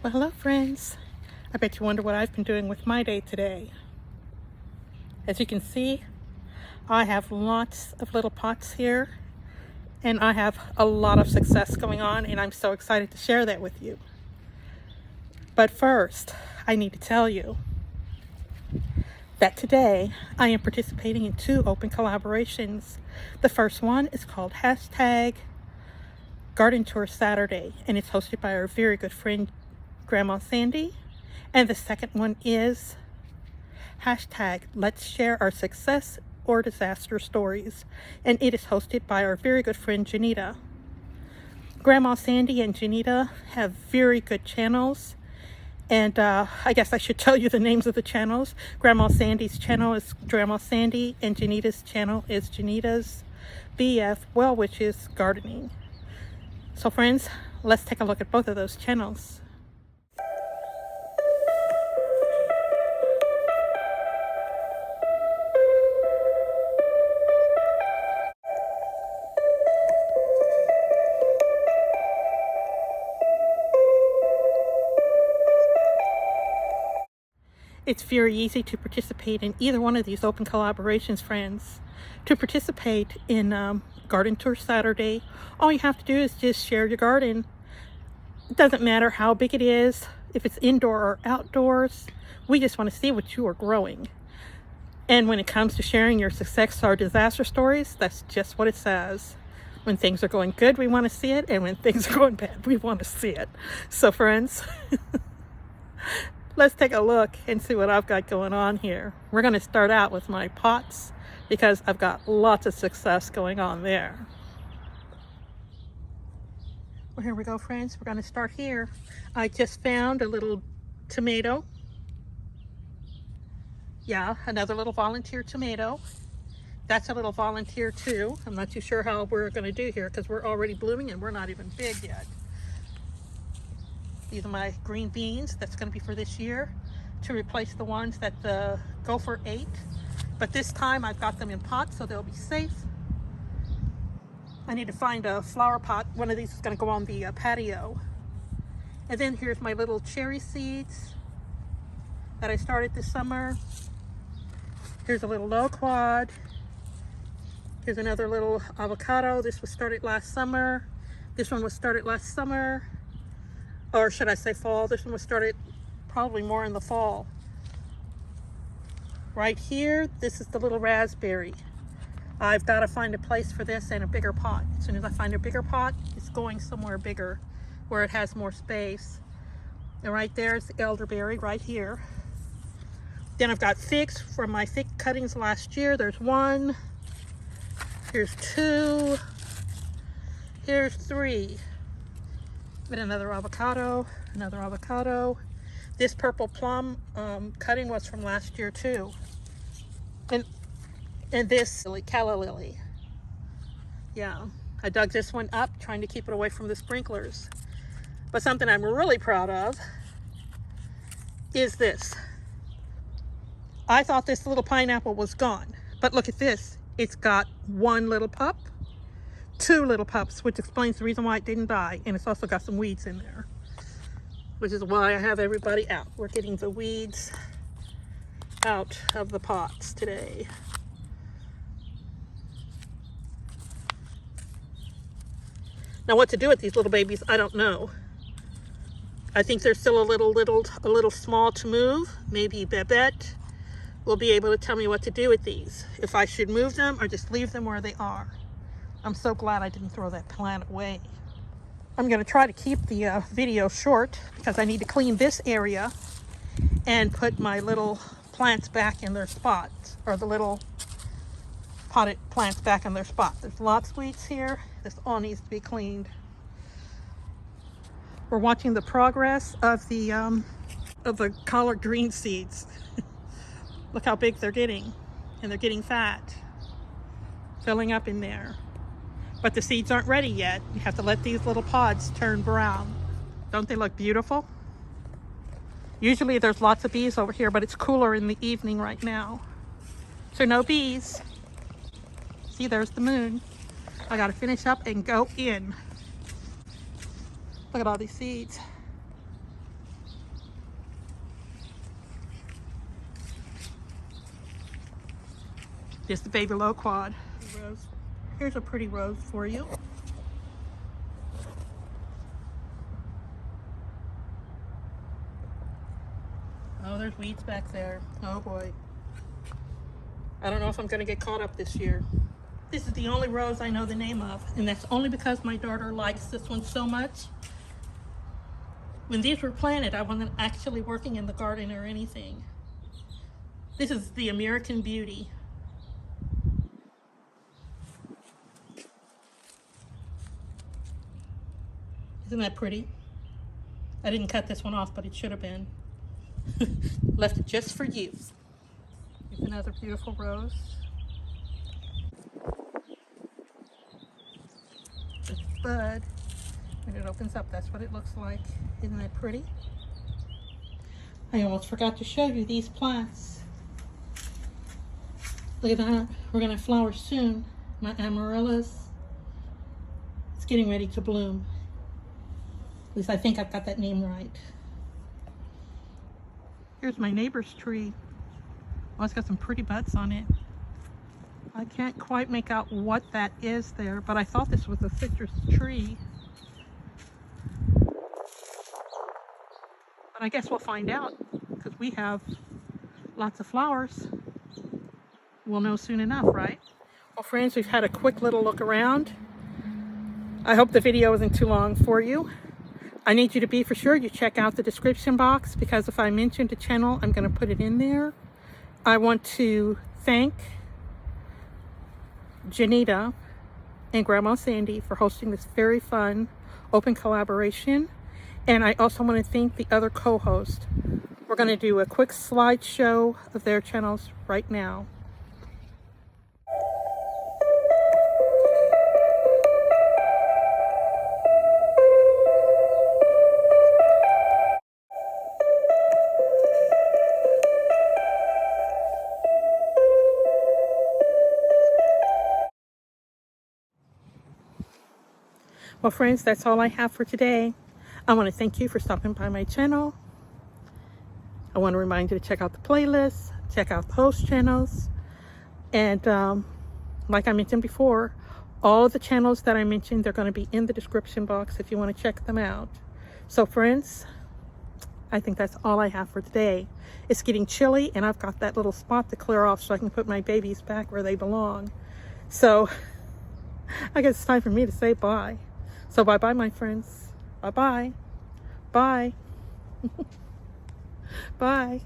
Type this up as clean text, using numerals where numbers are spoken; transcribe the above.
Well, hello friends. I bet you wonder what I've been doing with my day today. As you can see, I have lots of little pots here and I have a lot of success going on, and I'm so excited to share that with you. But first, I need to tell you that today I am participating in 2 open collaborations. The first one is called hashtag Garden Tour Saturday, and it's hosted by our very good friend Grandma Sandy. And the second one is hashtag Let's Share Our Success or Disaster Stories, and it is hosted by our very good friend Janita. Grandma Sandy and Janita have very good channels, and I guess I should tell you the names of the channels. Grandma Sandy's channel is Grandma Sandy, and Janita's channel is Janita's BF, well, which is gardening. So friends, let's take a look at both of those channels. It's very easy to participate in either one of these open collaborations, friends. To participate in Garden Tour Saturday, all you have to do is just share your garden. It doesn't matter how big it is, if it's indoor or outdoors. We just want to see what you are growing. And when it comes to sharing your success or disaster stories, that's just what it says. When things are going good, we want to see it, and when things are going bad, we want to see it. So friends, let's take a look and see what I've got going on here. We're going to start out with my pots because I've got lots of success going on there. Well, here we go, friends. We're going to start here. I just found a little tomato. Yeah, another little volunteer tomato. That's a little volunteer too. I'm not too sure how we're going to do here because we're already blooming and we're not even big yet. These are my green beans. That's going to be for this year to replace the ones that the gopher ate. But this time I've got them in pots so they'll be safe. I need to find a flower pot. One of these is going to go on the patio. And then here's my little cherry seeds that I started this summer. Here's a little loquat. Here's another little avocado. This was started last summer. This one was started last summer. Or should I say fall? This one was started probably more in the fall. Right here, this is the little raspberry. I've got to find a place for this and a bigger pot. As soon as I find a bigger pot, it's going somewhere bigger where it has more space. And right there is the elderberry right here. Then I've got figs from my fig cuttings last year. There's 1. Here's 2. Here's 3. And another avocado, another avocado. This purple plum cutting was from last year too. And this calla lily. Yeah, I dug this one up trying to keep it away from the sprinklers. But something I'm really proud of is this. I thought this little pineapple was gone, but look at this. It's got 1 little pup. 2 little pups, which explains the reason why it didn't die. And it's also got some weeds in there, which is why I have everybody out. We're getting the weeds out of the pots today. Now what to do with these little babies, I don't know. I think they're still a little small to move. Maybe Babette will be able to tell me what to do with these. If I should move them or just leave them where they are. I'm so glad I didn't throw that plant away. I'm going to try to keep the video short because I need to clean this area and put my little plants back in their spots, or the little potted plants back in their spot. There's lots of weeds here. This all needs to be cleaned. We're watching the progress of the collard green seeds. Look how big they're getting, and they're getting fat, filling up in there. But the seeds aren't ready yet. You have to let these little pods turn brown. Don't they look beautiful? Usually there's lots of bees over here, but it's cooler in the evening right now. So no bees. See, there's the moon. I gotta finish up and go in. Look at all these seeds. This is the baby loquat rose. Here's a pretty rose for you. Oh, there's weeds back there. Oh boy. I don't know if I'm gonna get caught up this year. This is the only rose I know the name of, and that's only because my daughter likes this one so much. When these were planted, I wasn't actually working in the garden or anything. This is the American Beauty. Isn't that pretty? I didn't cut this one off, but it should have been. Left it just for you. Here's another beautiful rose. This bud, when it opens up, that's what it looks like. Isn't that pretty? I almost forgot to show you these plants. Look at that. We're gonna flower soon. My amaryllis. It's getting ready to bloom. At least I think I've got that name right. Here's my neighbor's tree. Oh, it's got some pretty buds on it. I can't quite make out what that is there, but I thought this was a citrus tree. But I guess we'll find out, because we have lots of flowers. We'll know soon enough, right? Well, friends, we've had a quick little look around. I hope the video isn't too long for you. I need you to be for sure you check out the description box, because if I mentioned the channel, I'm going to put it in there. I want to thank Janita and Grandma Sandy for hosting this very fun open collaboration. And I also want to thank the other co-host. We're going to do a quick slideshow of their channels right now. Well, friends, that's all I have for today. I want to thank you for stopping by my channel. I want to remind you to check out the playlist, check out the host channels. And like I mentioned before, all of the channels that I mentioned, they're going to be in the description box if you want to check them out. So friends, I think that's all I have for today. It's getting chilly, and I've got that little spot to clear off so I can put my babies back where they belong. So I guess it's time for me to say bye. So bye-bye, my friends. Bye-bye. Bye. Bye.